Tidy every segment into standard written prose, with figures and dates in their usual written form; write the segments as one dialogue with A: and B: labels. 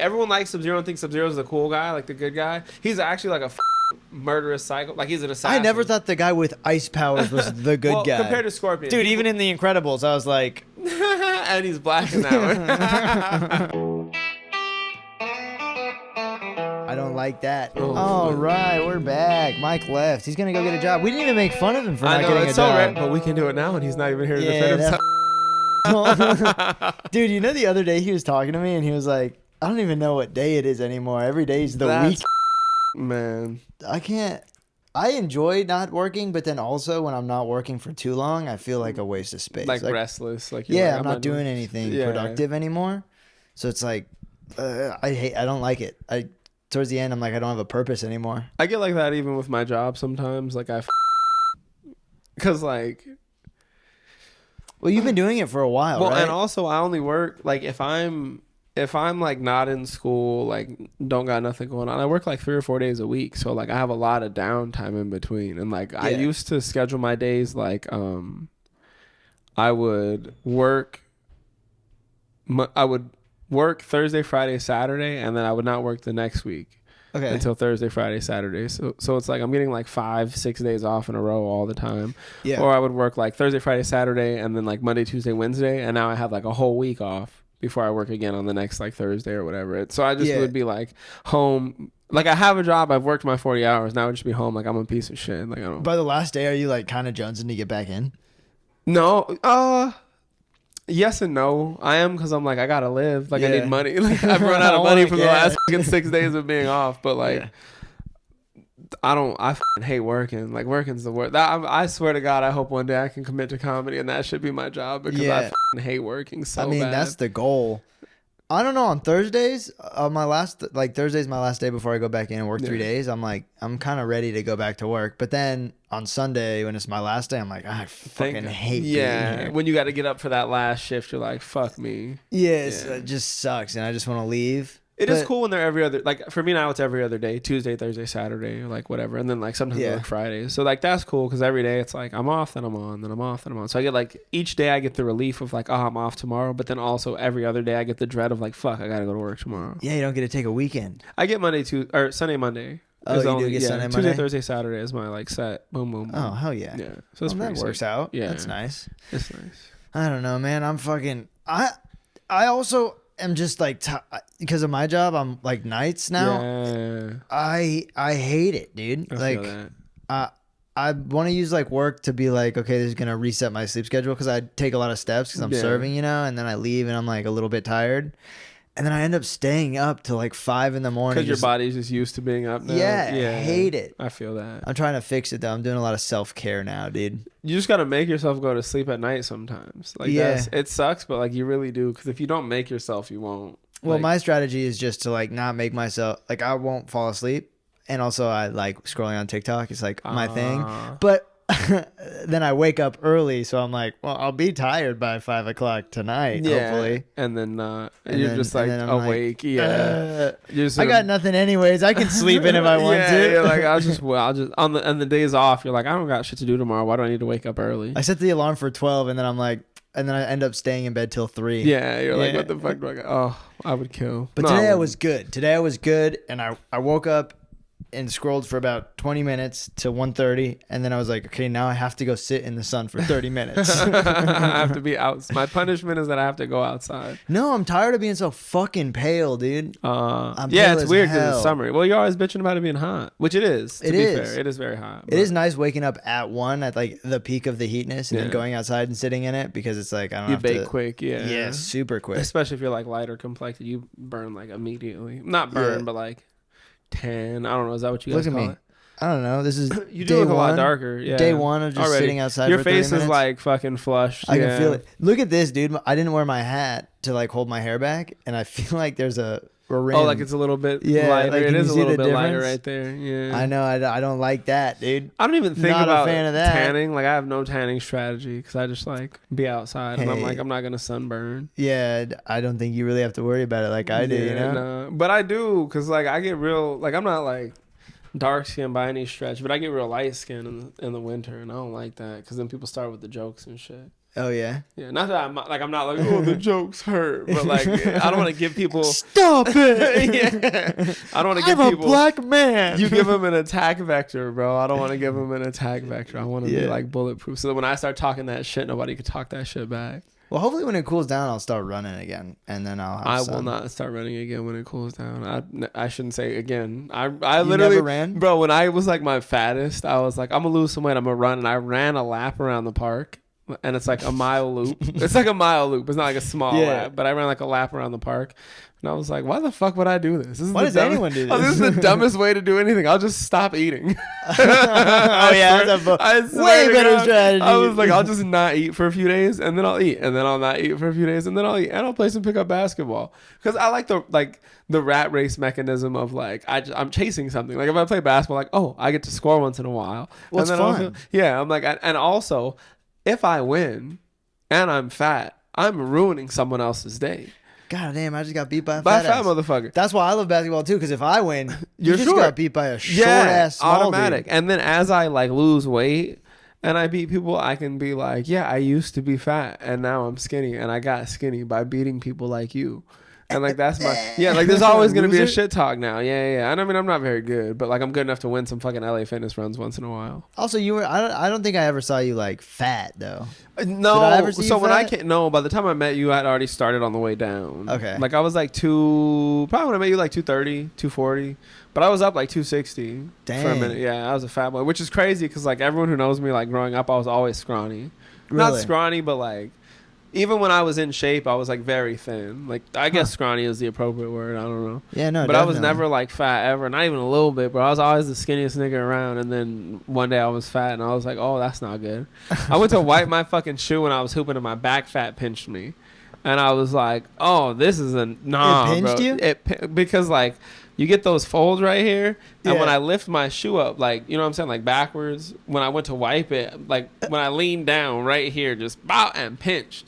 A: everyone likes Sub-Zero and thinks Sub-Zero is the cool guy, like the good guy. He's actually like a murderous psycho. Like he's an assassin.
B: I never thought the guy with ice powers was the good guy.
A: Compared to Scorpion.
B: Dude, even in The Incredibles, I was like...
A: and he's black in that one.
B: I don't like that. All right, we're back. Mike left. He's going to go get a job. We didn't even make fun of him for not getting a job.
A: It's so rare, but we can do it now and he's not even here to defend himself.
B: Dude, you know the other day he was talking to me and he was like, I don't even know what day it is anymore. Every day is the week.
A: Man.
B: I enjoy not working, but then also when I'm not working for too long, I feel like a waste of space.
A: Like restless. Like
B: I'm not doing anything productive anymore. So it's like, I don't like it. Towards the end, I'm like, I don't have a purpose anymore.
A: I get like that even with my job sometimes. Like because like...
B: Well, you've been doing it for a while, right?
A: And also I only work, like if I'm like not in school, like don't got nothing going on, I work like 3 or 4 days a week. So like I have a lot of downtime in between. And like I used to schedule my days like I would work Thursday, Friday, Saturday, and then I would not work the next week until Thursday, Friday, Saturday. So it's like I'm getting like 5-6 days off in a row all the time. Yeah. Or I would work like Thursday, Friday, Saturday, and then like Monday, Tuesday, Wednesday, and now I have like a whole week off before I work again on the next like Thursday or whatever. So I just would be like home. Like I have a job, I've worked my 40 hours. Now I would just be home like I'm a piece of shit. Like I don't.
B: By the last day, are you like kind of jonesing to get back in?
A: No. Yes and no. I am because I'm like, I gotta live. Like I need money. Like I've run out of money from the last 6 days of being off. But like, I fucking hate working. Like working's the worst. I swear to God, I hope one day I can commit to comedy and that should be my job because I fucking hate working so bad.
B: That's the goal. I don't know. On Thursdays, Thursday's my last day before I go back in and work 3 days. I'm like, I'm kind of ready to go back to work. But then on Sunday, when it's my last day, I'm like, I fucking hate being here.
A: When you got to get up for that last shift, you're like, fuck me.
B: It just sucks, and I just want to leave.
A: It is cool when they're every other, like for me now it's every other day, Tuesday, Thursday, Saturday, or like whatever, and then like sometimes like Fridays. So like that's cool because every day it's like I'm off, then I'm on, then I'm off, then I'm on. So I get like each day I get the relief of like, oh, I'm off tomorrow, but then also every other day I get the dread of like, fuck, I gotta go to work tomorrow.
B: Yeah, you don't get to take a weekend.
A: I get Sunday, Monday.
B: Oh, you do get Sunday, Monday?
A: Tuesday, Thursday, Saturday is my like set. Boom, boom, boom.
B: Oh, hell yeah.
A: Yeah. So that
B: works out.
A: Yeah.
B: That's nice.
A: It's nice.
B: I don't know, man. I'm fucking... I also am just like... because of my job, I'm like nights now.
A: Yeah.
B: I hate it, dude.
A: I feel that.
B: I want to use like work to be like, okay, this is going to reset my sleep schedule because I take a lot of steps because I'm serving, and then I leave and I'm like a little bit tired. And then I end up staying up till like 5 in the morning.
A: Because your body's just used to being up now.
B: Yeah, I hate it.
A: I feel that.
B: I'm trying to fix it though. I'm doing a lot of self-care now, dude.
A: You just got to make yourself go to sleep at night sometimes. Like it sucks, but like you really do. Because if you don't make yourself, you won't.
B: Well, my strategy is just to like not make myself, like I won't fall asleep. And also I like scrolling on TikTok. It's like my thing. But then I wake up early, so I'm like, well, I'll be tired by 5 o'clock tonight, hopefully.
A: And then you're just like awake. Like,
B: I got nothing anyways. I can sleep in if I want to.
A: You're like, I'll just on the days off. You're like, I don't got shit to do tomorrow. Why do I need to wake up early?
B: I set the alarm for 12, and then I'm like, and then I end up staying in bed till 3.
A: Yeah, you're like, what the fuck do I got? Oh, I would kill.
B: But today I was good. Today I was good, and I woke up and scrolled for about 20 minutes to 1:30, and then I was like, okay, now I have to go sit in the sun for 30 minutes.
A: I have to be out. My punishment is that I have to go outside.
B: No, I'm tired of being so fucking pale, dude.
A: It's weird because it's summer. Well, you're always bitching about it being hot, which it is. To be fair, it is very hot.
B: It is nice waking up at 1 at like the peak of the heatness and then going outside and sitting in it because it's like I don't have to.
A: You bake quick,
B: yeah, super quick.
A: Especially if you're like lighter complected, you burn like immediately. Not burn, but like. 10. I don't know. Is that what you guys call it?
B: I don't know. This is
A: you do look a lot darker. Yeah.
B: Day 1 of just sitting outside.
A: Your
B: for 30
A: face
B: minutes.
A: is like fucking flushed.
B: I can feel it. Look at this, dude. I didn't wear my hat to like hold my hair back, and I feel like there's a rim.
A: Oh, like it's a little bit lighter.
B: Like,
A: it is a little bit lighter right there. Yeah.
B: I know. I don't like that, dude.
A: I don't even think about
B: a fan of that.
A: tanning. Like I have no tanning strategy because I just like be outside and I'm like I'm not gonna sunburn.
B: Yeah, I don't think you really have to worry about it like I do. You know.
A: No. But I do because like I get real. Like I'm not like dark skin by any stretch, but I get real light skin in the winter, and I don't like that because then people start with the jokes and shit.
B: Oh yeah.
A: Yeah, not that I'm not like, oh, the jokes hurt, but like I don't want to give people
B: stop it.
A: Yeah, I don't want to give people.
B: I'm a black man.
A: You give them an attack vector, bro. I don't want to give them an attack vector. I want to be like bulletproof, so that when I start talking that shit, nobody can talk that shit back.
B: Well, hopefully when it cools down, I'll start running again, and then I
A: will not start running again when it cools down. I shouldn't say again. I literally
B: never ran,
A: bro. When I was like my fattest, I was like, I'm gonna lose some weight. I'm gonna run, and I ran a lap around the park. And it's like a mile loop. It's like a mile loop. It's not like a small lap, but I ran like a lap around the park. And I was like, why the fuck would I do this?
B: Why does anyone do this?
A: Oh, this is the dumbest way to do anything. I'll just stop eating.
B: That's a way better strategy.
A: I was like, I'll just not eat for a few days, and then I'll eat, and then I'll not eat for a few days, and then I'll eat, and I'll play some pickup basketball. Because I like the rat race mechanism of like I'm chasing something. Like if I play basketball, like, oh, I get to score once in a while.
B: Well, it's fun.
A: I'm like, and also, if I win and I'm fat, I'm ruining someone else's day.
B: God damn, I just got beat by a
A: fat
B: ass
A: motherfucker.
B: That's why I love basketball too, because if I win, you just got beat by a short ass small
A: automatic.
B: dude.
A: And then as I like lose weight and I beat people, I can be like, yeah, I used to be fat and now I'm skinny, and I got skinny by beating people like you. And like that's my like there's always gonna be a shit talk now. Yeah. And I mean I'm not very good, but like I'm good enough to win some fucking LA Fitness runs once in a while.
B: Also, you were I don't think I ever saw you like fat though.
A: No. Did I ever see you when fat? By the time I met you, I had already started on the way down.
B: Okay.
A: Like I was like probably when I met you like 230, 240. But I was up like 260 for a minute. Yeah, I was a fat boy, which is crazy because like everyone who knows me, like growing up, I was always scrawny. Really? Not scrawny, but like even when I was in shape, I was like very thin. Like I guess scrawny is the appropriate word. I don't know.
B: Yeah, no.
A: But definitely. I was never like fat ever, not even a little bit, bro. I was always the skinniest nigga around. And then one day I was fat, and I was like, oh, that's not good. I went to wipe my fucking shoe when I was hooping, and my back fat pinched me, and I was like, oh, this is a nah,
B: It pinched
A: bro.
B: you?
A: Because like you get those folds right here, and when I lift my shoe up, like you know what I'm saying, like backwards, when I went to wipe it, like when I leaned down right here, just bow and pinched.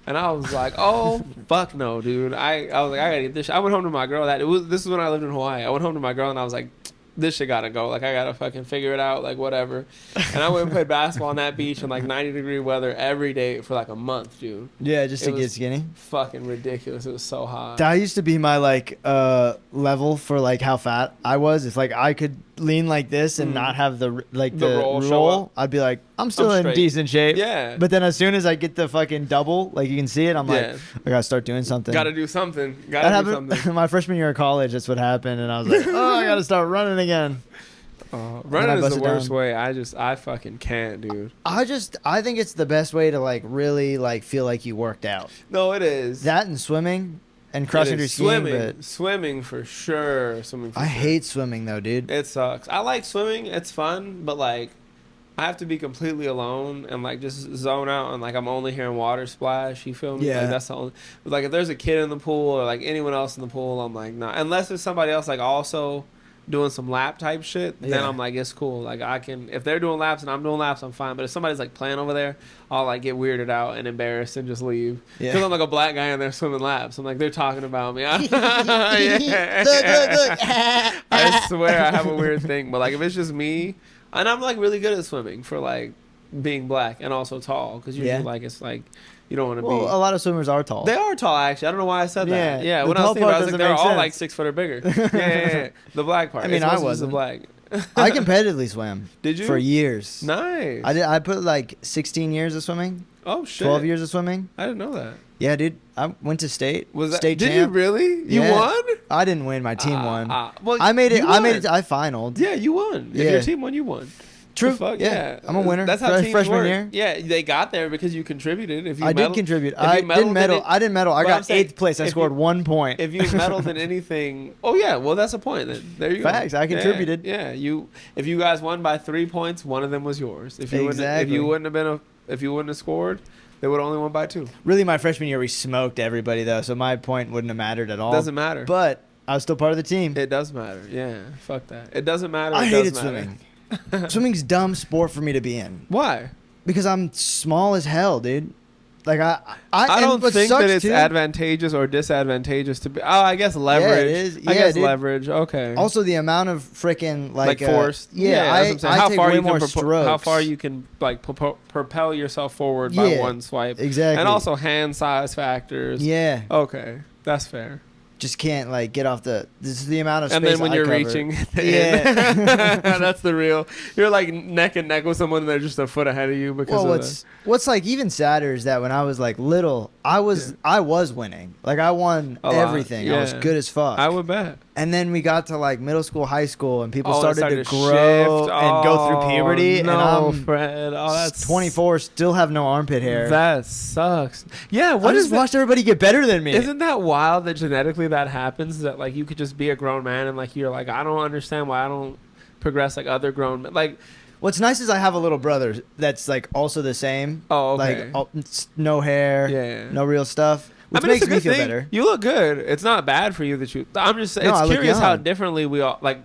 A: And I was like, oh, fuck no, dude. I was like, I gotta get this shit. I went home to my girl. This is when I lived in Hawaii. I went home to my girl and I was like, this shit gotta go. Like, I gotta fucking figure it out, like, whatever. And I went and played basketball on that beach in like 90-degree weather every day for like a month, dude.
B: Yeah, just to get skinny.
A: Fucking ridiculous. It was so hot.
B: That used to be my like level for like how fat I was. If like I could lean like this and not have the roll, I'd be like, I'm still in decent shape.
A: Yeah.
B: But then as soon as I get the fucking double, like you can see it, I'm like, I gotta start doing something.
A: Gotta do something. Gotta do something.
B: My freshman year of college, that's what happened, and I was like, oh, I gotta start running again.
A: Running is the worst way. I fucking can't, dude.
B: I think it's the best way to like really like feel like you worked out.
A: No, it is.
B: That and swimming. And cross-country skiing,
A: swimming for sure.
B: I hate swimming though, dude.
A: It sucks. I like swimming. It's fun, but like, I have to be completely alone and like just zone out and like I'm only hearing water splash. You feel me?
B: Yeah.
A: Like that's the only. But like if there's a kid in the pool or like anyone else in the pool, I'm like nah. Unless there's somebody else like also doing some lap type shit, then I'm like, it's cool. Like I can, if they're doing laps and I'm doing laps, I'm fine. But if somebody's like playing over there, I'll like get weirded out and embarrassed and just leave. Because I'm like a black guy in there swimming laps. I'm like, they're talking about me.
B: Look.
A: I swear I have a weird thing. But like if it's just me, and I'm like really good at swimming for like being black and also tall. Because usually like it's like, you don't want to be.
B: Well, a lot of swimmers are tall.
A: They are tall, actually. I don't know why I said that. Yeah. When I was thinking about it, I was like, they're all like 6 foot or bigger. Yeah. The black part.
B: I mean, I wasn't.
A: The black.
B: I competitively swam.
A: Did you?
B: For years.
A: Nice.
B: I put like 16 years of swimming.
A: Oh, shit.
B: 12 years of swimming.
A: I didn't know that.
B: Yeah, dude. I went to state.
A: Did
B: champ.
A: you really? You won?
B: I didn't win. My team won.
A: Well,
B: I made it. I finaled.
A: Yeah, you won. If your team won, you won.
B: True. Yeah. I'm a winner.
A: That's how teams
B: freshman
A: work.
B: year.
A: Yeah, they got there because you contributed. If you
B: did contribute. I didn't medal. I got 8th place. I scored 1 point.
A: If you medaled in anything, well, that's a point. Then there you
B: go. Facts. I contributed.
A: Yeah. If you guys won by 3 points, one of them was yours. If you wouldn't have scored, they would have only won by 2.
B: Really, my freshman year we smoked everybody though, so my point wouldn't have mattered at all.
A: Doesn't matter.
B: But I was still part of the team.
A: It does matter. Yeah. Fuck that. It doesn't matter.
B: I hated swimming. Swimming's dumb sport for me to be in.
A: Why?
B: Because I'm small as hell, dude. Like
A: I don't think that it's advantageous or disadvantageous to be. Oh, I guess leverage. Yeah, it is. Yeah, I guess leverage. Okay.
B: Also, the amount of freaking like
A: force.
B: I take way more strokes.
A: How far you can like propel yourself forward by one swipe.
B: Exactly.
A: And also hand size factors.
B: Yeah.
A: Okay, that's fair.
B: Just can't like get off this is the amount of space.
A: And then when you're reaching, that's the real. You're like neck and neck with someone, and they're just a foot ahead of you because.
B: What's like even sadder is that when I was like little, I was winning. Like I won everything. I was good as fuck.
A: I would bet.
B: And then we got to like middle school, high school, and people started to grow and go through puberty.
A: No,
B: and I'm
A: Fred. That's
B: 24, still have no armpit hair.
A: That sucks. Yeah,
B: I just watched everybody get better than me.
A: Isn't that wild that genetically that happens? That like you could just be a grown man and like you're like, I don't understand why I don't progress like other grown men. Like,
B: what's nice is I have a little brother that's like also the same.
A: Oh, okay.
B: Like no hair, no real stuff. Which makes me feel better.
A: You look good. It's not bad for you that you. I'm just saying. It's curious how differently we all like.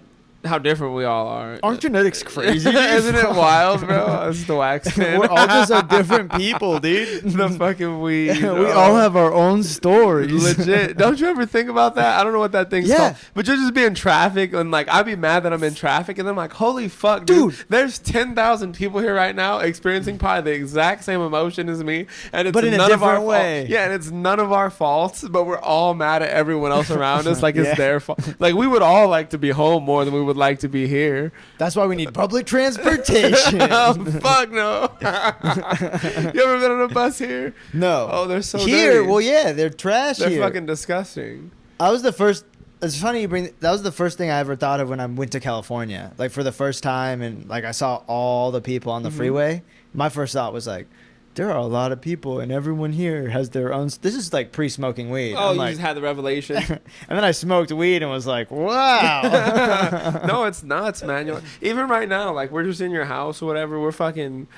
A: How different we all are.
B: Aren't genetics crazy?
A: Isn't it wild, bro? It's the wax man.
B: We're all just so different people, dude.
A: The fucking weed.
B: We all have our own stories.
A: Legit. Don't you ever think about that? I don't know what that thing's called. But you'll just be in traffic and like I'd be mad that I'm in traffic and I'm like, holy fuck, dude. There's 10,000 people here right now experiencing probably the exact same emotion as me. And it's
B: in a different way.
A: Yeah, and it's none of our faults, but we're all mad at everyone else around us like it's their fault. Like we would all like to be home more than we would like to be here.
B: That's why we need public transportation.
A: Oh fuck no. You ever been on a bus here?
B: No.
A: Oh, they're so
B: here
A: dirty.
B: Well, yeah, they're trash.
A: They're fucking disgusting.
B: It's funny you bring that was the first thing I ever thought of when I went to California, like for the first time, and like I saw all the people on the freeway. My first thought was like, there are a lot of people and everyone here has their own. This is like pre-smoking weed.
A: Oh, you just had the revelation.
B: And then I smoked weed and was like, wow.
A: No, it's nuts, man. Even right now, like we're just in your house or whatever. We're fucking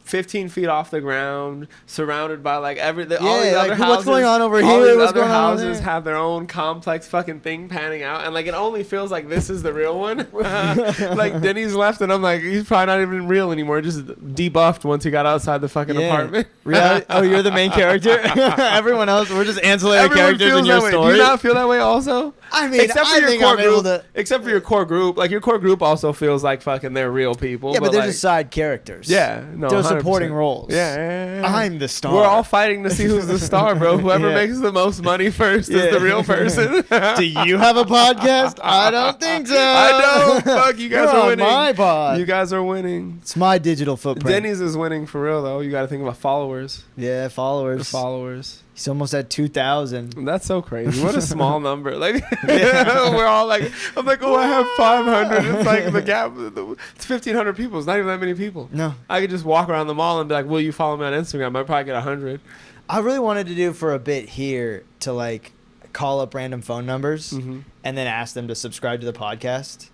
A: 15 feet off the ground, surrounded by like all these other houses.
B: What's going on over here?
A: All these
B: what's
A: other
B: going
A: houses
B: on
A: have their own complex fucking thing panning out, and like it only feels like this is the real one. Like Denny's left, and I'm like, he's probably not even real anymore. Just debuffed once he got outside the fucking apartment.
B: Really? Oh, you're the main character. Everyone else, we're just ancillary characters in your story.
A: Do you not feel that way also?
B: I mean, except for your core group.
A: Except for your core group, like your core group also feels like fucking they're real people.
B: Yeah, but they're just side characters.
A: Yeah, no,
B: they're
A: 100%.
B: supporting roles.
A: Yeah.
B: I'm the star.
A: We're all fighting to see who's the star, bro. Whoever makes the most money first is the real person.
B: Do you have a podcast? I don't think so.
A: I don't. Fuck, you guys are winning.
B: My pod.
A: You guys are winning.
B: It's my digital footprint.
A: Denny's is winning for real though. You got to think about followers.
B: Yeah, followers.
A: The followers.
B: He's almost at 2,000.
A: That's so crazy. What a small number. Like we're all like, I'm like, oh, I have 500. It's like the gap. It's 1,500 people. It's not even that many people.
B: No.
A: I could just walk around the mall and be like, will you follow me on Instagram? I'd probably get 100.
B: I really wanted to do for a bit here to like call up random phone numbers and then ask them to subscribe to the podcast.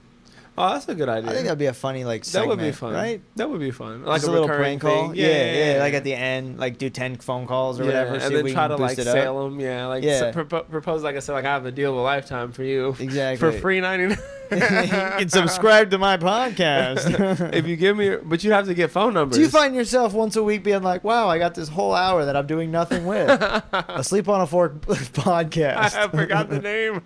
A: Oh, that's a good idea.
B: I think that'd be a funny like segment.
A: That would be fun,
B: right?
A: That would be fun.
B: Like a little prank call. Yeah. Like at the end, like do 10 phone calls or whatever.
A: And then try to like sell them. Yeah, like propose like I said, like I have a deal of a lifetime for you.
B: Exactly.
A: For free 99.
B: You can subscribe to my podcast.
A: If you give me, but you have to get phone numbers.
B: Do you find yourself once a week being like, wow, I got this whole hour that I'm doing nothing with? Asleep on a Fork podcast.
A: I forgot the name.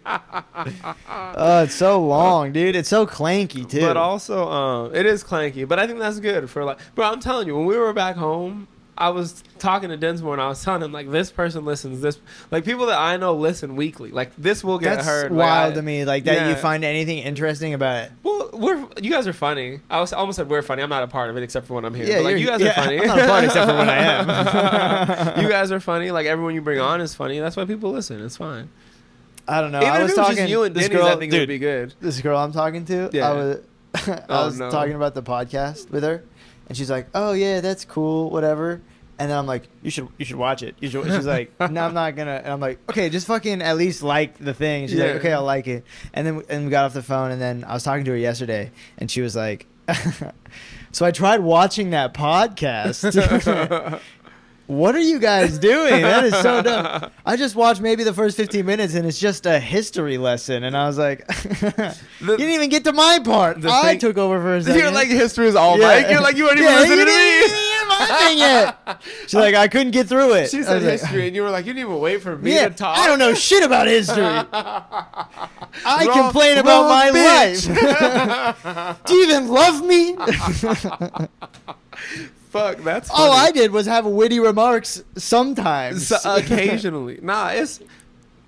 B: It's so long, dude. It's so clanky too.
A: But also, it is clanky. But I think that's good for like. Bro, I'm telling you, when we were back home, I was talking to Densmore and I was telling him like this person listens. This like people that I know listen weekly. Like this will get heard.
B: That's wild to me. Like that you find anything interesting about it.
A: Well, you guys are funny. I almost said we're funny. I'm not a part of it except for when I'm here.
B: Yeah,
A: but, like you guys are funny.
B: I'm not a part except for when I am.
A: You guys are funny. Like everyone you bring on is funny. That's why people listen. It's fine.
B: I don't know.
A: Even
B: I was
A: if it was
B: talking
A: just you and Denny's, I think it would be good.
B: This girl I'm talking to, I was talking about the podcast with her, and she's like, "Oh yeah, that's cool, whatever." And then I'm like, "You should watch it." She's like, "No, I'm not gonna." And I'm like, "Okay, just fucking at least like the thing." She's like, "Okay, I'll like it." And we got off the phone, and then I was talking to her yesterday, and she was like, "So I tried watching that podcast." What are you guys doing? That is so dumb. I just watched maybe the first 15 minutes and it's just a history lesson. And I was like, you didn't even get to my part. I took over for a second.
A: You're like, history is all Mike. You're like, you weren't even listening to me.
B: laughing at? She's like, I couldn't get through it.
A: She said history, and you were like, you didn't even wait for me to talk.
B: I don't know shit about history. I complain about my life. Do you even love me?
A: Fuck, that's funny.
B: All I did was have witty remarks sometimes.
A: Occasionally. Nah, it's...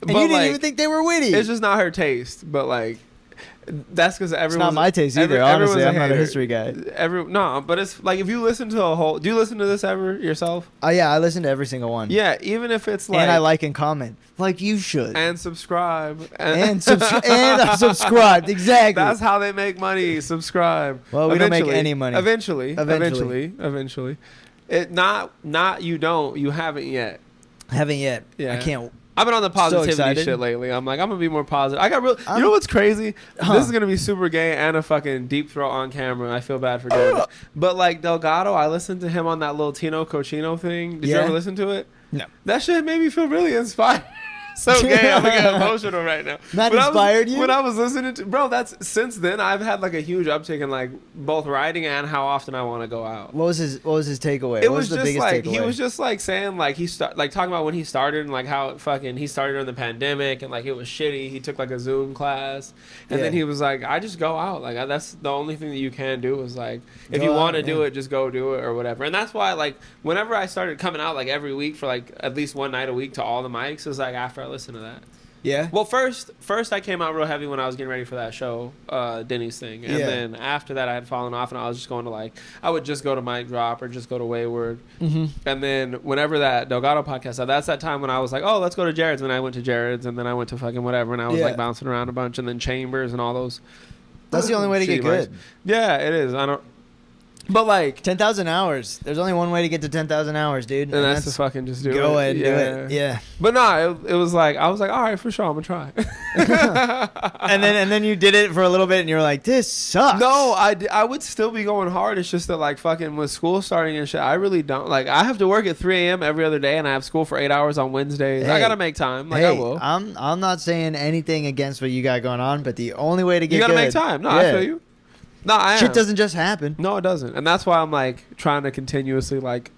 B: And you didn't even think they were witty.
A: It's just not her taste, but like... That's because everyone's...
B: It's not my taste either, honestly. I'm not a history guy.
A: No, but it's like if you listen to a whole... Do you listen to this ever yourself?
B: Oh, yeah, I listen to every single one.
A: Yeah, even if it's like...
B: And I like and comment. Like you should.
A: And subscribe.
B: And I subscribed, exactly.
A: That's how they make money. Subscribe.
B: Well, we don't make any money.
A: Eventually. It not you don't. You haven't yet.
B: Haven't yet. Yeah. I can't... I've
A: been on the positivity shit lately. I'm like, I'm gonna be more positive. I got real. You know what's crazy? This is gonna be super gay and a fucking deep throat on camera. I feel bad for doing it. But like Delgado, I listened to him on that little Tino Cochino thing. Did you ever listen to it?
B: No.
A: That shit made me feel really inspired. So gay, I'm gonna get emotional right now.
B: That inspired you?
A: When I was listening to, bro, that's since then I've had like a huge uptick in like both writing and how often I want to go out.
B: What was his takeaway?
A: It was the biggest like takeaway? He was just like saying like talking about when he started and like how fucking he started during the pandemic and like it was shitty. He took like a Zoom class and then he was like, I just go out. Like that's the only thing that you can do is like if you want to do it, just go do it or whatever. And that's why like whenever I started coming out like every week for like at least one night a week to all the mics, it was like after I listened to that.
B: Yeah.
A: Well, first I came out real heavy when I was getting ready for that show, Denny's thing, and then after that I had fallen off, and I was just going to like I would just go to Mic Drop or just go to Wayward, and then whenever that Delgado podcast, that's that time when I was like, oh, let's go to Jared's, and I went to Jared's, and then I went to fucking whatever, and I was like bouncing around a bunch, and then Chambers and all those.
B: That's the only way to get good.
A: Yeah, it is. I don't. But like
B: 10,000 hours. There's only one way to get to 10,000 hours, dude.
A: And that's to fucking just do it.
B: Go ahead and do it. Yeah.
A: But no, it was like I was like, all right, for sure, I'm gonna try.
B: and then you did it for a little bit, and you were like, this sucks.
A: No, I would still be going hard. It's just that like fucking with school starting and shit, I really don't like. I have to work at 3 a.m. every other day, and I have school for 8 hours on Wednesdays. I gotta make time. Like I will.
B: I'm not saying anything against what you got going on, but the only way to get
A: you gotta make time. No, I feel you. No,
B: shit doesn't just happen.
A: No, it doesn't. And that's why I'm like trying to continuously like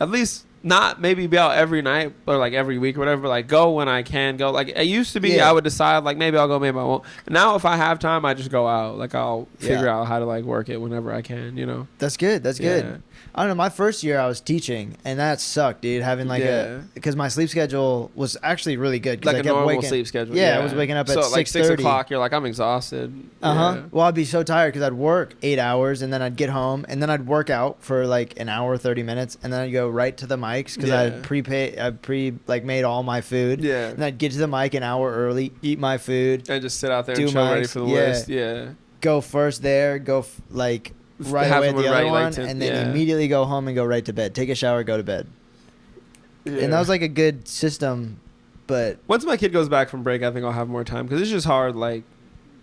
A: at least not maybe be out every night or like every week or whatever, but like go when I can go. Like it used to be I would decide like maybe I'll go, maybe I won't. Now if I have time, I just go out. Like I'll figure out how to like work it whenever I can, you know.
B: That's good. That's good. I don't know. My first year I was teaching, and that sucked, dude. Having like because my sleep schedule was actually really good.
A: Like a normal sleep schedule.
B: Yeah, I was waking up at 6:30.
A: Like 6 o'clock, you're like, I'm exhausted.
B: Well, I'd be so tired because I'd work 8 hours, and then I'd get home, and then I'd work out for like an hour, 30 minutes, and then I'd go right to the mics because I made all my food.
A: Yeah.
B: And I'd get to the mic an hour early, eat my food,
A: and just sit out there and chill ready for the list. Yeah.
B: Go first there. Go right away at the other one, and then immediately go home and go right to bed. Take a shower, go to bed. And that was like a good system, but
A: once my kid goes back from break, I think I'll have more time because it's just hard. Like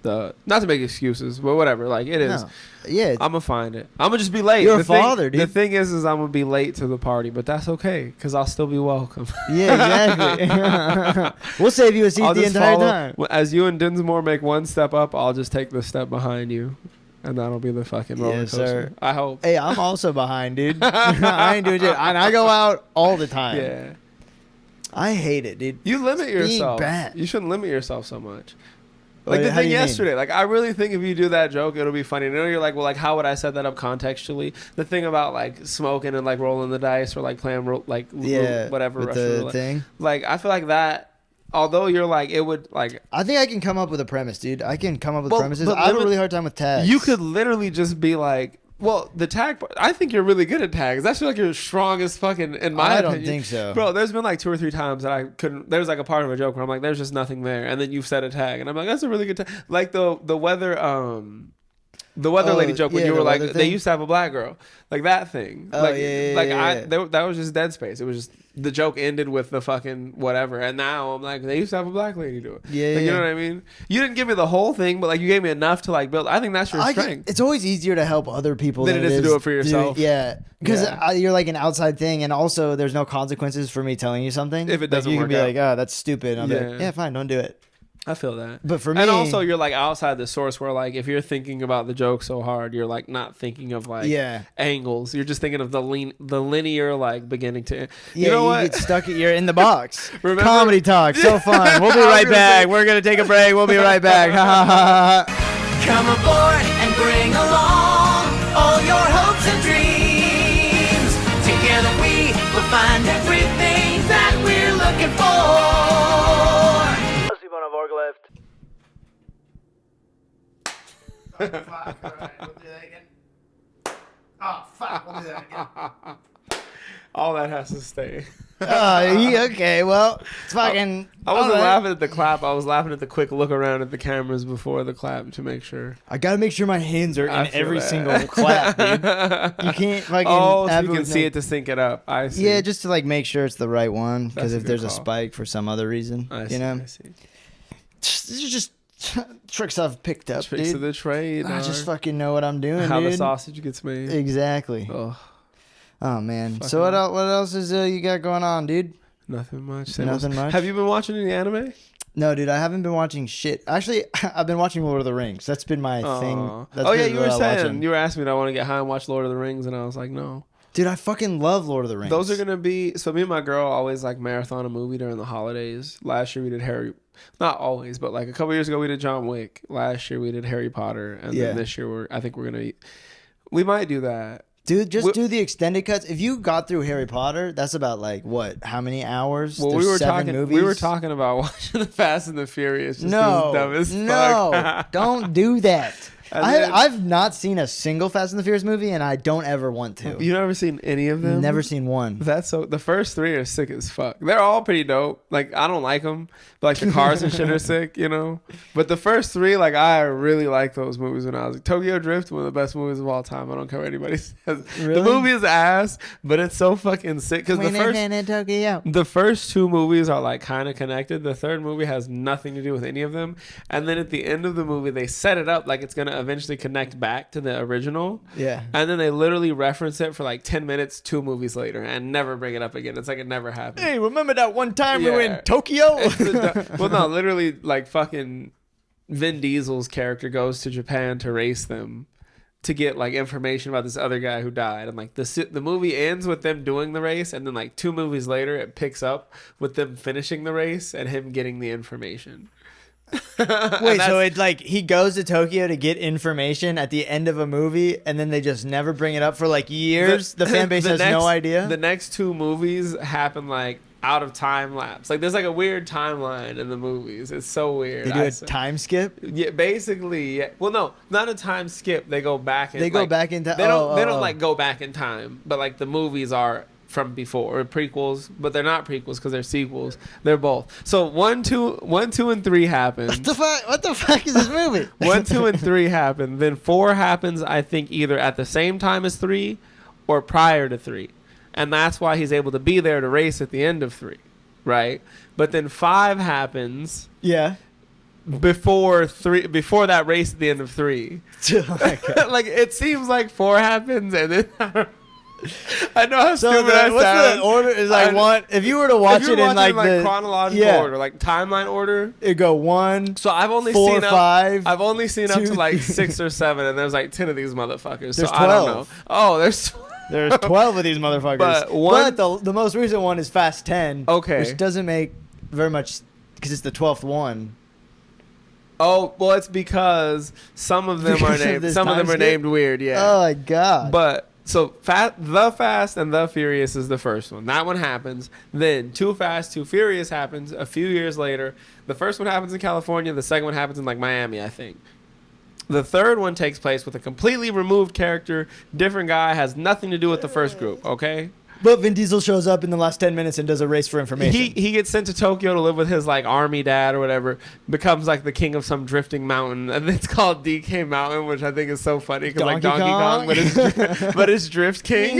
A: not to make excuses, but whatever. Like it is.
B: Yeah,
A: I'm gonna find it. I'm gonna just be late.
B: You're a father, dude.
A: The thing is I'm gonna be late to the party, but that's okay because I'll still be welcome.
B: Yeah, exactly. We'll save you a seat the entire time.
A: As you and Dinsmore make one step up, I'll just take the step behind you. And that'll be the fucking roller coaster. Sir. I hope.
B: Hey, I'm also behind, dude. I ain't doing shit. And I go out all the time.
A: Yeah.
B: I hate it, dude.
A: You limit yourself.
B: Bad.
A: You shouldn't limit yourself so much. Like the thing yesterday. Like I really think if you do that joke, it'll be funny. I know you're like, well, like how would I set that up contextually? The thing about like smoking and like rolling the dice or like playing whatever
B: with the thing.
A: Like I feel like that. Although you're like, it would like...
B: I think I can come up with a premise, dude. I can come up with premises. I have a really hard time with tags.
A: You could literally just be like... Well, the tag part... I think you're really good at tags. That's like your strongest fucking... In my opinion.
B: I don't think so.
A: Bro, there's been like 2 or 3 times that I couldn't... There's like a part of a joke where I'm like, there's just nothing there. And then you've said a tag. And I'm like, that's a really good tag. Like the weather... The weather lady joke when you were like, they used to have a black girl. Like that thing.
B: Oh,
A: That was just dead space. It was just, the joke ended with the fucking whatever. And now I'm like, they used to have a black lady do it.
B: Yeah,
A: You know what I mean? You didn't give me the whole thing, but like you gave me enough to like build. I think that's your strength.
B: It's always easier to help other people
A: than it is to do it for yourself.
B: Because you're like an outside thing. And also there's no consequences for me telling you something.
A: If it doesn't work out.
B: You can be like, oh, that's stupid. And I'll be like, yeah, fine, don't do it.
A: I feel that.
B: But for me,
A: and also you're like outside the source where like if you're thinking about the joke so hard, you're like not thinking of like angles. You're just thinking of the linear like beginning to end.
B: Yeah,
A: you know what?
B: Get stuck. You're in the box.
A: Remember?
B: Comedy talk, so fun. We'll be right back. We're gonna take a break. We'll be right back.
C: Come aboard and bring along all your hopes and dreams. Together we will find everything that we're looking for.
B: Let's see on a Forklift.
C: Oh, fuck. All right, we'll do that again. Oh, fuck. We'll do that again.
A: All that has to stay.
B: Okay, well, it's fucking...
A: I wasn't laughing at the clap. I was laughing at the quick look around at the cameras before the clap to make sure.
B: I gotta make sure my hands are in every single clap, dude. You can't fucking...
A: Oh, so you can see it to sync it up. I see.
B: Yeah, just to like make sure it's the right one. Because if there's a spike for some other reason, you know?
A: I see.
B: These are just tricks I've picked up,
A: Tricks
B: dude.
A: of the trade.
B: I just fucking know what I'm doing,
A: How
B: dude.
A: the sausage gets made.
B: Exactly. Oh man.
A: Fucking
B: So what else is you got going on, dude?
A: Nothing much.
B: Nothing much.
A: Have you been watching any anime?
B: No, dude, I haven't been watching shit. Actually, I've been watching Lord of the Rings. That's been my thing. That's
A: you were saying, you were asking me, do I want to get high and watch Lord of the Rings? And I was like, no.
B: Dude, I fucking love Lord of the Rings.
A: Those are going to be, so me and my girl always like marathon a movie during the holidays. Last year we did not always, but like a couple years ago we did John Wick. Last year we did Harry Potter. And then this year I think we're going to, we might do that.
B: Dude, do the extended cuts. If you got through Harry Potter, that's about like what? How many hours?
A: Well,
B: There's 7 movies.
A: We were talking about watching the Fast and the Furious. Just
B: no,
A: dumb as fuck.
B: Don't do that. I've not seen a single Fast and the Furious movie, and I don't ever want to.
A: You never seen any of them?
B: Never seen one.
A: The first 3 are sick as fuck. They're all pretty dope. Like I don't like them, but like the cars and shit are sick, you know. But the first 3, like I really liked those movies when I was like Tokyo Drift, one of the best movies of all time. I don't care what anybody says. Really? The movie is ass, but it's so fucking sick because the first 2 movies are like kind of connected. The third movie has nothing to do with any of them, and then at the end of the movie they set it up like it's gonna eventually connect back to the original.
B: Yeah.
A: And then they literally reference it for like 10 minutes 2 movies later and never bring it up again. It's like it never happened.
B: Hey, remember that one time we were in Tokyo?
A: Well, no, literally like fucking Vin Diesel's character goes to Japan to race them to get like information about this other guy who died. And like the movie ends with them doing the race, and then like 2 movies later it picks up with them finishing the race and him getting the information.
B: Wait, so it's like he goes to Tokyo to get information at the end of a movie, and then they just never bring it up for like years? The fan base has no idea?
A: The next 2 movies happen like out of time lapse. Like there's like a weird timeline in the movies. It's so weird.
B: They do a time skip?
A: Yeah, basically. Yeah. Well, no, not a time skip. They go back.
B: They go back in time.
A: They don't like go back in time, but like the movies are from before, or prequels, but they're not prequels because they're sequels. They're both. So 1, 2, and 3 happen.
B: What the fuck is this movie?
A: 1, 2, and 3 happen. Then 4 happens, I think, either at the same time as 3 or prior to 3. And that's why he's able to be there to race at the end of 3, right? But then 5 happens.
B: Yeah.
A: Before that race at the end of 3. Like it seems like 4 happens and then I know how stupid that
B: what's
A: sounds.
B: The order is like one. If you were to watch it in like the
A: chronological order, like timeline order,
B: it'd go 1.
A: So I've only
B: 4,
A: seen
B: 5.
A: I've only seen 2, up to like 6 or 7, and there's like 10 of these motherfuckers.
B: There's
A: so
B: 12.
A: I don't know. Oh, there's
B: 12 of these motherfuckers.
A: But
B: the most recent one is Fast 10.
A: Okay,
B: which doesn't make very much because it's the 12th one.
A: Oh, well, it's because some of them are named. Some of them are named weird. Yeah.
B: Oh my god.
A: But. So The Fast and The Furious is the first one. That one happens. Then Too Fast, Too Furious happens a few years later. The first one happens in California. The second one happens in like Miami, I think. The third one takes place with a completely removed character, different guy, has nothing to do with the first group, okay?
B: But Vin Diesel shows up in the last 10 minutes and does a race for information.
A: He gets sent to Tokyo to live with his like army dad or whatever, becomes like the king of some drifting mountain, and it's called DK Mountain, which I think is so funny because like Donkey Kong, but it's Drift King.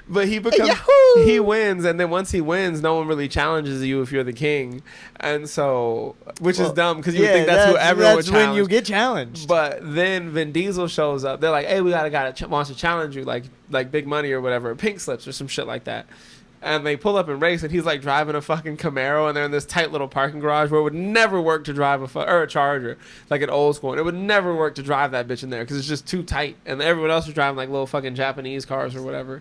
A: But he wins, and then once he wins, no one really challenges you if you're the king, and so which is dumb because you would think that's who everyone would challenge.
B: When you get challenged.
A: But then Vin Diesel shows up. They're like, hey, we got a guy that wants to challenge you, like big money or whatever, or pink slips or some shit like that. And they pull up and race, and he's like driving a fucking Camaro, and they're in this tight little parking garage where it would never work to drive a Charger, like an old school. And it would never work to drive that bitch in there because it's just too tight. And everyone else is driving like little fucking Japanese cars or whatever.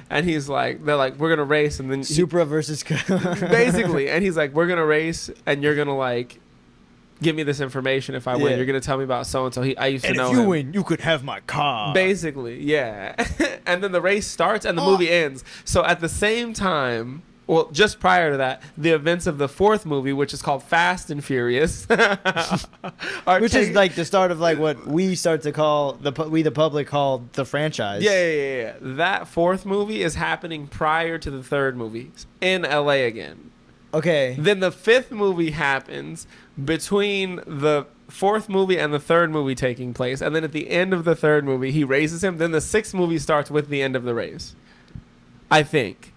A: And he's like, they're like, we're gonna race, and then
B: Supra versus
A: basically. And he's like, we're gonna race, and you're gonna like give me this information if I win. You're gonna tell me about so and so. I used to know him.
B: And if you win, you could have my car.
A: Basically, yeah. And then the race starts and the movie ends. So at the same time, well, just prior to that, the events of the fourth movie, which is called Fast and Furious,
B: which is like the start of like what we start to call the public call the franchise.
A: Yeah. That fourth movie is happening prior to the third movie in LA again.
B: Okay.
A: Then the fifth movie happens between the fourth movie and the third movie taking place, and then at the end of the third movie he races him. Then the sixth movie starts with the end of the race, I think.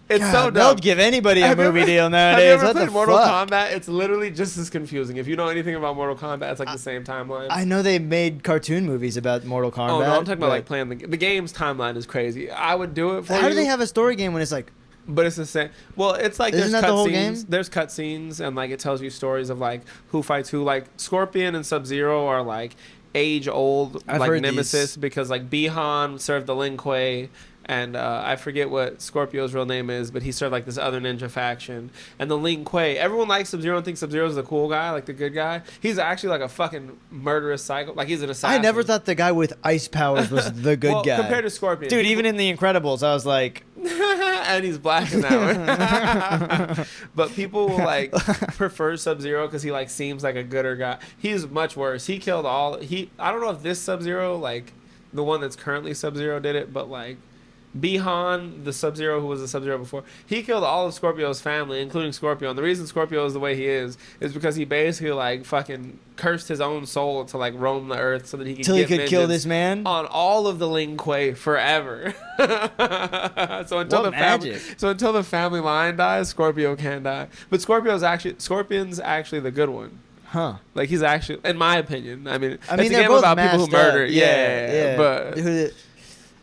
A: It's so dumb.
B: They'll give anybody a movie deal nowadays.
A: Have you ever
B: what
A: played
B: the
A: Mortal
B: fuck?
A: Kombat? It's literally just as confusing. If you know anything about Mortal Kombat, it's like the same timeline.
B: I know they made cartoon movies about Mortal Kombat.
A: Oh no, I'm talking about like playing the game's timeline is crazy. I would do it for you.
B: How do they have a story game when it's like?
A: But it's the same. Well, it's like
B: Isn't
A: there's
B: that the whole
A: cutscenes.
B: game?
A: There's cutscenes, and like it tells you stories of like who fights who. Like Scorpion and Sub-Zero are like age old like nemesis because like Bi-Han served the Lin Kuei. And I forget what Scorpio's real name is, but he served like this other ninja faction. And the Lin Kuei, everyone likes Sub-Zero and thinks Sub-Zero's the cool guy, like the good guy. He's actually like a fucking murderous psycho. Like he's an assassin.
B: I never thought the guy with ice powers was the good guy.
A: Compared to Scorpion.
B: Dude, even in The Incredibles, I was like...
A: and he's black in that one. But people like prefer Sub-Zero because he like seems like a gooder guy. He's much worse. He killed all... I don't know if this Sub-Zero, like the one that's currently Sub-Zero did it, but like... Bi-Han, the Sub-Zero who was the Sub-Zero before, he killed all of Scorpio's family, including Scorpio. And the reason Scorpio is the way he is because he basically like fucking cursed his own soul to like roam the earth so that he could
B: kill this man
A: on all of the Lin Kuei forever. So until the family line dies, Scorpio can't die. But Scorpion's actually the good one.
B: Huh.
A: Like he's actually, in my opinion. I mean it's a
B: they're
A: game
B: both
A: about people who murder.
B: Up.
A: Yeah. But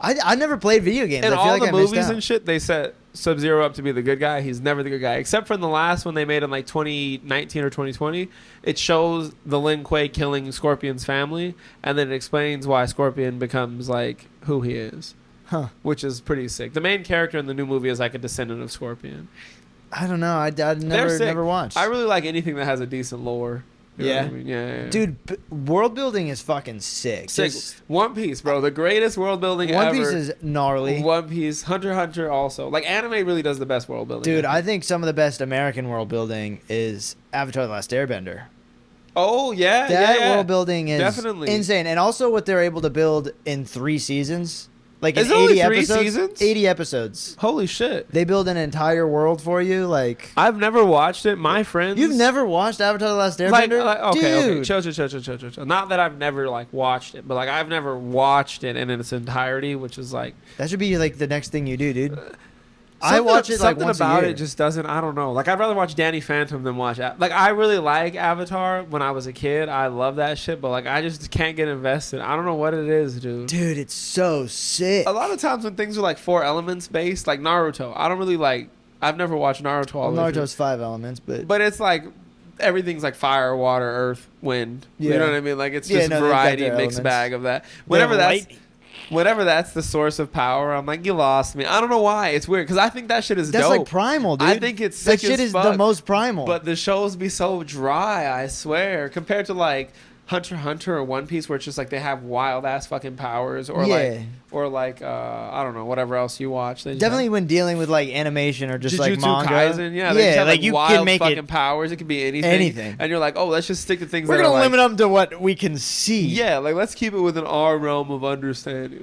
B: I never played video games.
A: In
B: I feel
A: all
B: like
A: the
B: I missed
A: movies
B: out.
A: and shit, they set Sub-Zero up to be the good guy. He's never the good guy. Except for in the last one they made in like 2019 or 2020. It shows the Lin Kuei killing Scorpion's family, and then it explains why Scorpion becomes like who he is.
B: Huh.
A: Which is pretty sick. The main character in the new movie is like a descendant of Scorpion.
B: I don't know. I never watched.
A: I really like anything that has a decent lore. You know what I mean? Yeah.
B: Dude, world building is fucking sick.
A: One Piece, bro. The greatest world building ever.
B: One Piece is gnarly.
A: One Piece. Hunter x Hunter also. Like, anime really does the best world building.
B: Dude, I think some of the best American world building is Avatar: The Last Airbender.
A: Oh, yeah.
B: That world building is
A: definitely
B: insane. And also what they're able to build in 3 seasons. Like
A: is
B: in
A: it
B: 80
A: only 3
B: episodes,
A: seasons?
B: 80 episodes.
A: Holy shit.
B: They build an entire world for you. Like
A: I've never watched it. My friends.
B: You've never watched Avatar: The Last Airbender?
A: Okay. Chill. Not that I've never like watched it, but like I've never watched it in its entirety, which is like
B: that should be like the next thing you do, dude. I watch it like once a year.
A: Something about it just doesn't. I don't know. Like I'd rather watch Danny Phantom than watch. Like I really like Avatar when I was a kid. I love that shit, but like I just can't get invested. I don't know what it is, dude.
B: Dude, it's so sick.
A: A lot of times when things are like 4 elements based, like Naruto, I don't really like. I've never watched Naruto.
B: Naruto's 5 elements, but
A: it's like everything's like fire, water, earth, wind.
B: Yeah.
A: You know what I mean? Like it's just variety mixed
B: elements.
A: bag of that. Whenever that's the source of power, I'm like, you lost me. I don't know why. It's weird because I think that shit is dope.
B: That's like primal, dude.
A: I think it's sick
B: that shit
A: as
B: is
A: fuck,
B: the most primal.
A: But the shows be so dry, I swear, compared to like Hunter x Hunter or One Piece, where it's just like they have wild ass fucking powers, or like I don't know, whatever else you watch.
B: Definitely when dealing with like animation or just like manga.
A: Kaisen, they just have,
B: like you
A: wild
B: can make
A: fucking
B: it
A: powers. It could be anything. And you're like, oh, let's just stick to things.
B: We're
A: that
B: gonna
A: are
B: limit them to what we can see.
A: Yeah, like let's keep it within our realm of understanding.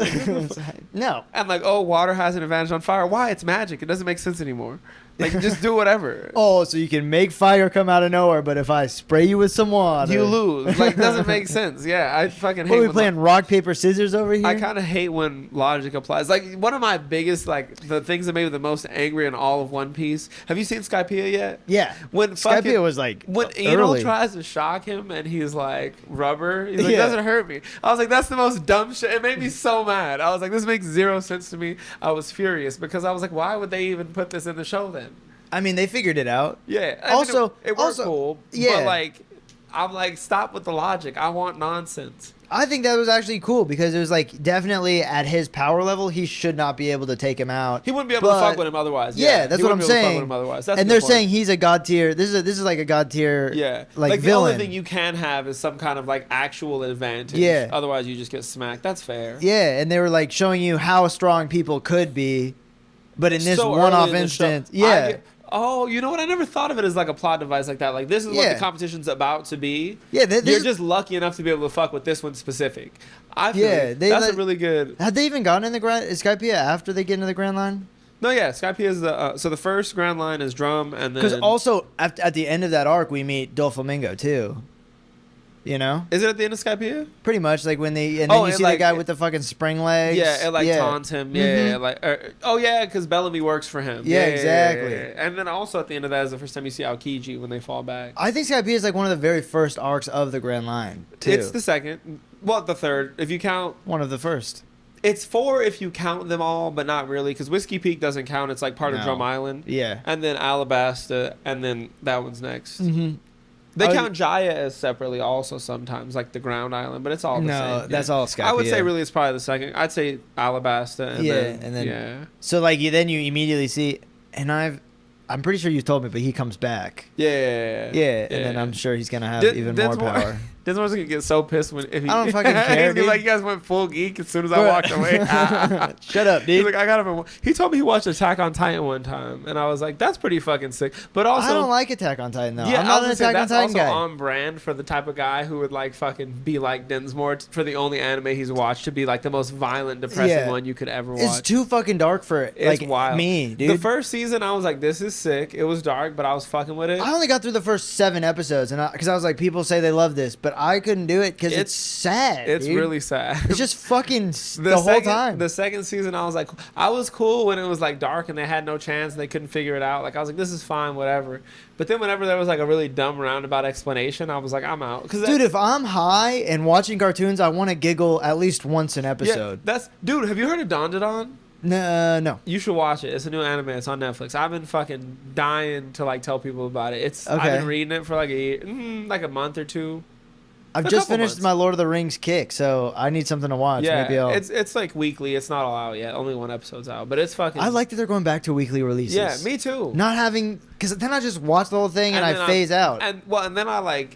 B: No.
A: And like, oh, water has an advantage on fire. Why? It's magic. It doesn't make sense anymore. Like, just do whatever.
B: Oh, so you can make fire come out of nowhere, but if I spray you with some water,
A: you lose. Like, doesn't make sense. Yeah, I fucking hate.
B: What are we playing? Rock paper scissors over here.
A: I kind of hate when logic applies. Like, one of my biggest, like, the things that made me the most angry in all of One Piece. Have you seen Skypiea yet?
B: Yeah.
A: When
B: Skypiea was like
A: when Enel tries to shock him and he's like rubber. He's like, doesn't hurt me. I was like, that's the most dumb shit. It made me so mad. I was like, this makes zero sense to me. I was furious because I was like, why would they even put this in the show then?
B: I mean, they figured it out.
A: Yeah.
B: Also,
A: it worked cool. Yeah. But like, I'm like, stop with the logic. I want nonsense.
B: I think that was actually cool because it was like definitely at his power level, he should not be able to take him out.
A: He wouldn't be able to fuck with him otherwise.
B: Yeah, that's what I'm saying. And they're saying he's a god tier. This is like a god tier.
A: Yeah,
B: like
A: the
B: villain.
A: only thing you can have is some kind of like actual advantage.
B: Yeah.
A: Otherwise, you just get smacked. That's fair.
B: Yeah, and they were like showing you how strong people could be, but in this one-off instance,
A: oh, you know what? I never thought of it as like a plot device like that. Like, this is what the competition's about to be.
B: Yeah,
A: you're just lucky enough to be able to fuck with this one specific. I feel that's a really good.
B: Had they even gotten in the Grand Skypiea after they get into the Grand Line?
A: No, yeah, Skypiea is the so the first Grand Line is Drum, and then
B: because also at the end of that arc we meet Doflamingo too. You know?
A: Is it at the end of Skypiea?
B: Pretty much, like when they then you see the guy with the fucking spring legs.
A: Yeah, it taunts him. Yeah, because Bellamy works for him.
B: Yeah, exactly.
A: And then also at the end of that is the first time you see Aokiji when they fall back.
B: I think Skypiea is like one of the very first arcs of the Grand Line too.
A: It's the second, well, the third if you count.
B: One of the first.
A: It's 4 if you count them all, but not really, because Whiskey Peak doesn't count. It's like part of Drum Island.
B: Yeah.
A: And then Alabasta, and then that one's next. Mm-hmm. They count Jaya as separately also sometimes, like the Ground Island, but it's all the same.
B: No, that's all Skypiea.
A: I would say really it's probably the second. I'd say Alabasta. And then
B: So like then you immediately see, and I'm pretty sure you told me, but he comes back.
A: Yeah.
B: And then I'm sure he's gonna have even more power.
A: Denzel's gonna get so pissed if he.
B: I don't fucking care.
A: He's like, you guys went full geek as soon as I walked away.
B: Shut up, dude.
A: He's like, I got him. He told me he watched Attack on Titan one time, and I was like, that's pretty fucking sick. But also,
B: I don't like Attack on Titan though.
A: Yeah,
B: I'm not an Attack on Titan guy.
A: That's also on brand for the type of guy who would like fucking be like Densmore for the only anime he's watched to be like the most violent, depressing one you could ever watch.
B: It's too fucking dark for
A: it's wild.
B: Me, dude.
A: The first season, I was like, this is sick. It was dark, but I was fucking with it.
B: I only got through the first 7 episodes, and because I was like, people say they love this, but I couldn't do it because it's sad.
A: It's really sad.
B: It's just fucking the whole time.
A: The second season, I was like, I was cool when it was like dark and they had no chance and they couldn't figure it out. Like, I was like, this is fine, whatever. But then whenever there was like a really dumb roundabout explanation, I was like, I'm out.
B: Dude, if I'm high and watching cartoons, I want to giggle at least once an episode.
A: Yeah, dude, have you heard of Dandadan?
B: No.
A: You should watch it. It's a new anime. It's on Netflix. I've been fucking dying to like tell people about it. I've been reading it for like like a month or two.
B: I've just finished my Lord of the Rings kick, so I need something to watch.
A: Yeah,
B: maybe
A: it's like weekly. It's not all out yet. Only 1 episode's out, but it's fucking.
B: I like that they're going back to weekly releases.
A: Yeah, me too.
B: Not having, because then I just watch the whole thing and I phase out.
A: And then I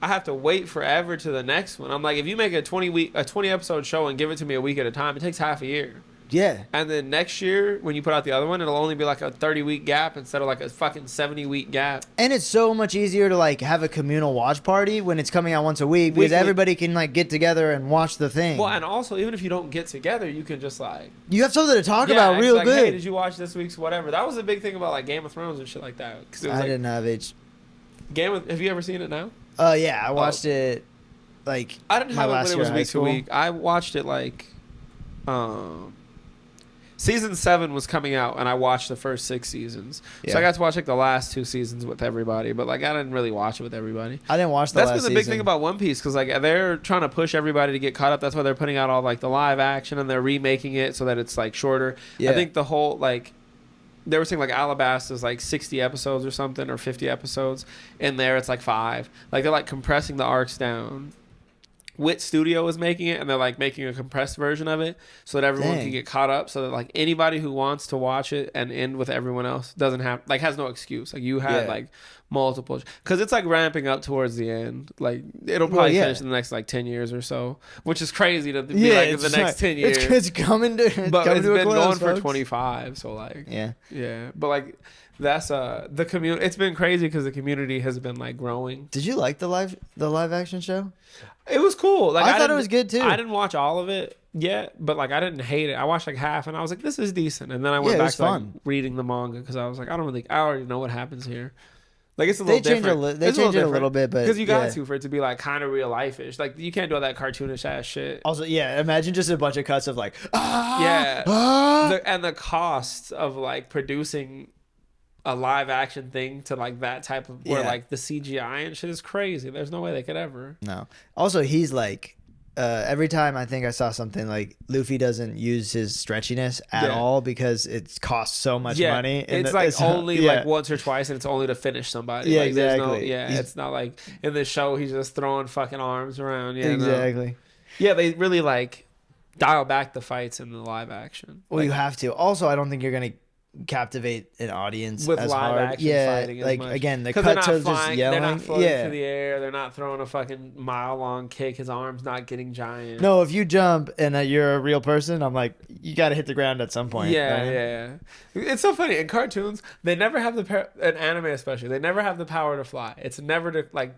A: have to wait forever to the next one. I'm like, if you make a 20 episode show and give it to me a week at a time, it takes half a year.
B: Yeah.
A: And then next year, when you put out the other one, it'll only be like a 30-week gap instead of like a fucking 70-week gap.
B: And it's so much easier to like have a communal watch party when it's coming out once a week because everybody can like get together and watch the thing.
A: Well, and also, even if you don't get together, you can just like...
B: You have something to talk about real good.
A: Hey, did you watch this week's whatever? That was a big thing about like Game of Thrones and shit like that.
B: I didn't have age.
A: Have you ever seen it now?
B: Yeah, I watched it like
A: I didn't have it when it was week to week. I watched it like... Season 7 was coming out, and I watched the first 6 seasons. Yeah. So I got to watch like the last 2 seasons with everybody, but like I didn't really watch it with everybody.
B: I didn't watch the last season.
A: That's been the big thing about One Piece, because like they're trying to push everybody to get caught up. That's why they're putting out all like the live action, and they're remaking it so that it's like shorter. Yeah. I think the whole like they were saying like Alabasta is like 60 episodes or something, or 50 episodes. In there, it's like 5. Like they're like compressing the arcs down. Wit Studio is making it, and they're like making a compressed version of it so that everyone can get caught up, so that like anybody who wants to watch it and end with everyone else doesn't have like has no excuse. Like you had like multiple, because it's like ramping up towards the end. Like it'll probably finish in the next like 10 years or so, which is crazy to be like in the next 10 years.
B: It's coming to
A: but it's been
B: going
A: for 25, so like yeah. But like that's the community. It's been crazy because the community has been like growing.
B: Did you like the live action show?
A: It was cool. Like
B: I thought it was good too.
A: I didn't watch all of it. Yeah, but like I didn't hate it. I watched like half, and I was like, "This is decent." And then I went back to like, reading the manga because I was like, "I already know what happens here." Like it's a little different.
B: They change it a little bit, but
A: because you got to for it to be like kind of real life-ish. Like you can't do all that cartoonish ass shit.
B: Also, yeah, imagine just a bunch of cuts of like,
A: and the cost of like producing a live action thing to like that type of where like the CGI and shit is crazy. There's no way they could ever.
B: No. Also, he's like. Every time I think I saw something like Luffy doesn't use his stretchiness at all because it costs so much money.
A: It's like only like once or twice, and it's only to finish somebody.
B: Yeah,
A: like,
B: exactly.
A: It's not like in the show he's just throwing fucking arms around. Yeah,
B: exactly.
A: No. Yeah, they really like dial back the fights in the live action.
B: Well, you have to. Also, I don't think you're gonna captivate an audience
A: with
B: as
A: live
B: hard.
A: action fighting
B: like
A: as much.
B: Again, the cut to just yelling.
A: They're not floating through the air. They're not throwing a fucking mile-long kick. His arm's not getting giant.
B: No, if you jump and you're a real person, I'm like, you got to hit the ground at some point.
A: Yeah. It's so funny. In cartoons, they never have in anime especially, they never have the power to fly. It's never to like...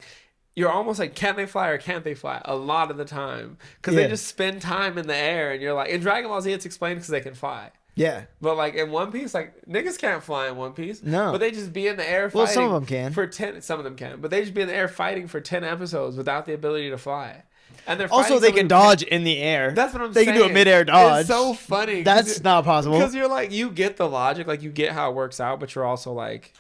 A: You're almost like, can they fly or can't they fly? A lot of the time. Because they just spend time in the air, and you're like... In Dragon Ball Z, it's explained because they can fly.
B: Yeah.
A: But like in One Piece, like niggas can't fly in One Piece.
B: No.
A: But they just be in the air fighting.
B: Well, some of them can.
A: Some of them can. But they just be in the air fighting for 10 episodes without the ability to fly. And they're
B: also, they can dodge in the air.
A: That's what I'm saying.
B: They can do a mid-air dodge.
A: It's so funny.
B: That's not possible.
A: Because you're like, you get the logic, like you get how it works out, but you're also like...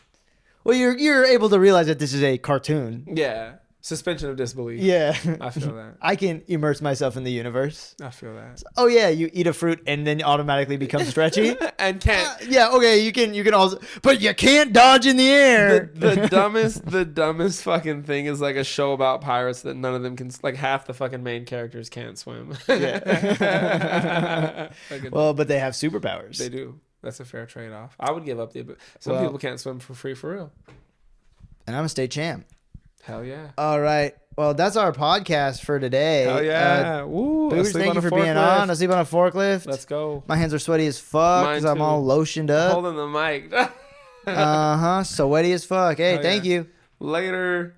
B: Well, you're able to realize that this is a cartoon.
A: Yeah. Suspension of disbelief.
B: Yeah.
A: I feel that.
B: I can immerse myself in the universe.
A: I feel that.
B: Oh yeah, you eat a fruit and then automatically become stretchy.
A: And can't.
B: Yeah, okay, you can also, but you can't dodge in the air.
A: The dumbest fucking thing is like a show about pirates that none of them can, like half the fucking main characters can't swim.
B: Yeah. Well, but they have superpowers.
A: They do. That's a fair trade-off. I would give up the, but some people can't swim for free for real.
B: And I'm a state champ.
A: Hell yeah.
B: All right. Well, that's our podcast for today.
A: Hell yeah.
B: Boobers, thank you for being on. I sleep on a forklift.
A: Let's go.
B: My hands are sweaty as fuck because I'm all lotioned up.
A: Holding the mic.
B: Sweaty as fuck. Hey, thank you.
A: Later.